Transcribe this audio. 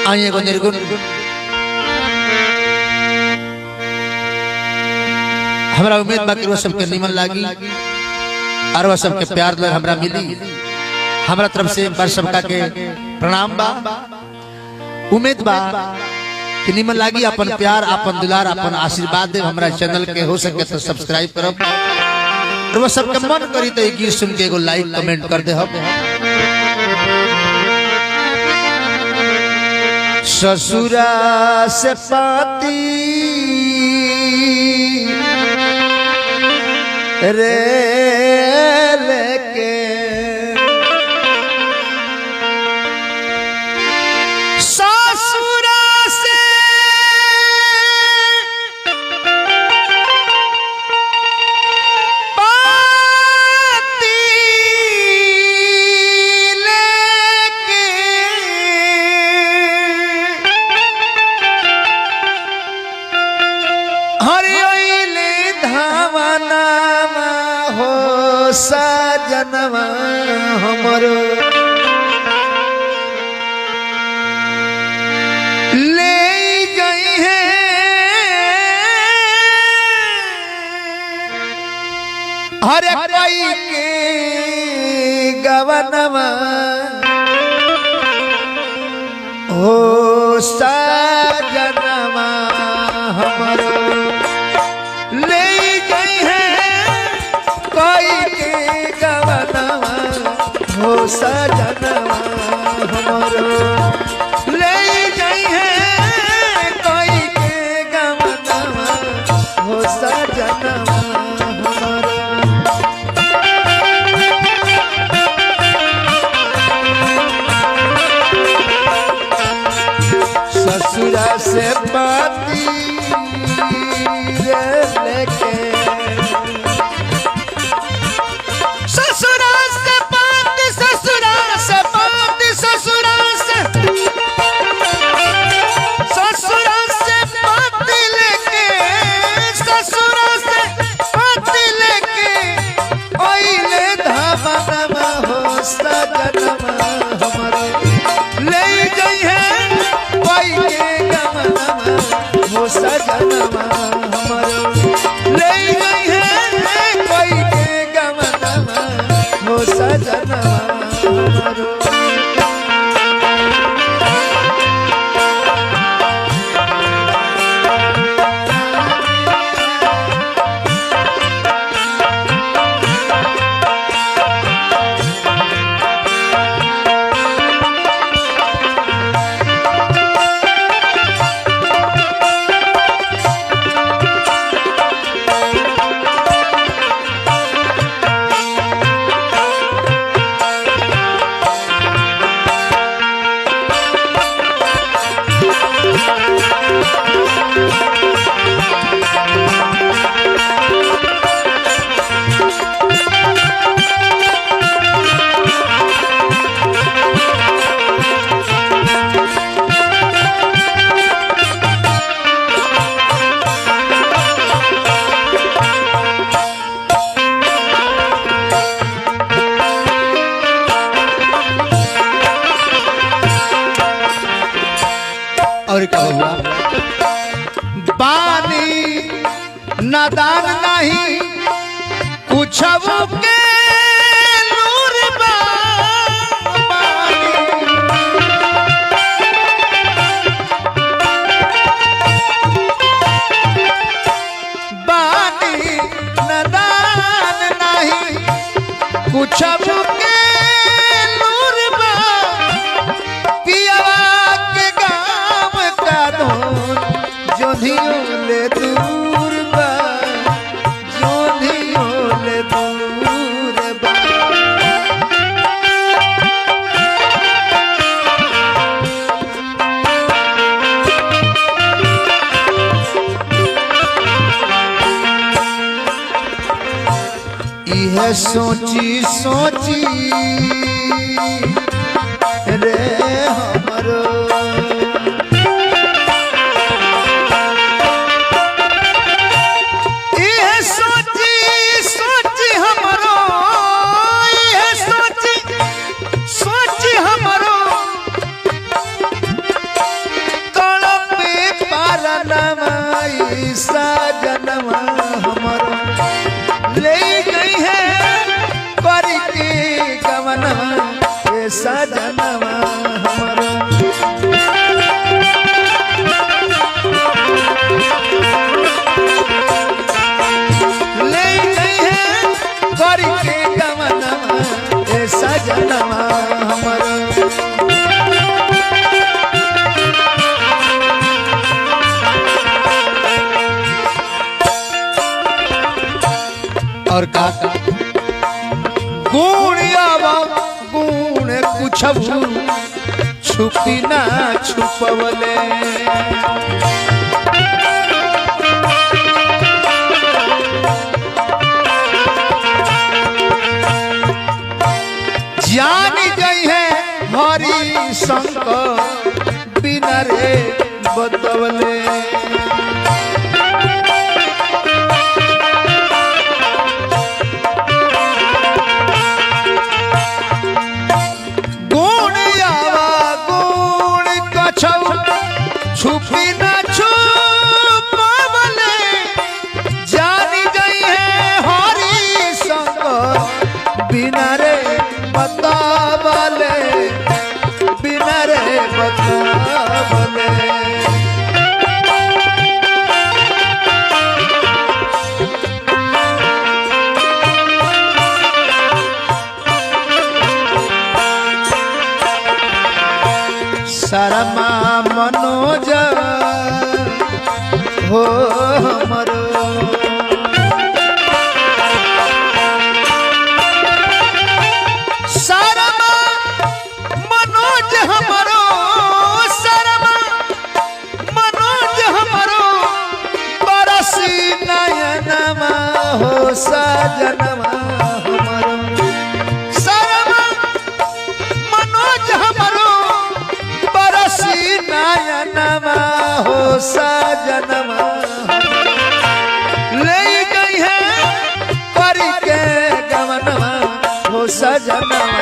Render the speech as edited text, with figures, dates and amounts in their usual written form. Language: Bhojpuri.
आई एगो निर्गुण हमरा उम्मीद बाकी वो सबके निमन लागी और वो सबके प्यार लग हमरा मिली। हमरा तरफ से बर सबका के प्रणाम बा। उम्मीद बा कि निमन लागी। अपन प्यार अपन दुलार अपन आशीर्वाद दे हमरा चैनल के हो सके तो सब्सक्राइब करब और वो सबके मन करी तो एक गीत सुन के एगो लाइक कमेंट कर दे। हम ससुरा से पाती रे लेके ससुरा से पाती लेके हरिले धावना हो सजनवा हमरो ले गई है हर कोई के गवनवा हो सजनवा हमरो ले गई है कोई के गवनवा हो सजनवा हमरो ले गई है कोई के गवनवा हो सजनवा हमरो। ससुरा से पाती लेके ससुरा से पाती ससुरा से पाती ससुरा से पाती लेके ससुरा से पाती लेके ओइले धावनमा हो सजनमा हमरो ले गई है कोई के गवनमा हो सजनमा हमरो ले गई है कोई के गवनमा हो सजनमा हमरो। और क्या हुआ बानी नादान नहीं कुछ के नूर बानी नादान नहीं कुछ के नूर जोधियोले दूर बा जोधियोले दूर बा। यह सोची सोची रे हमरो सजनवा हमारा ले गई है करी के गवनवा ए सजनवा हमारा और का गुण आवा गुण कुछ छुपी ना छुपवले जान गई है हरि शंकर बिना रे बतवले छुपी ना छुपवले जानी गई है हरि शंकर बिना रे बतावले बिना रे बतावले शर्मा मनोज हो हमरो शर्मा मनोज हमरो शर्मा मनोज हमरो बरसी नयनमा हो सजनवा हमरो शर्मा मनोज हमरो नयनमा हो सजनवा ले गई है परी के गवनवा हो सजनवा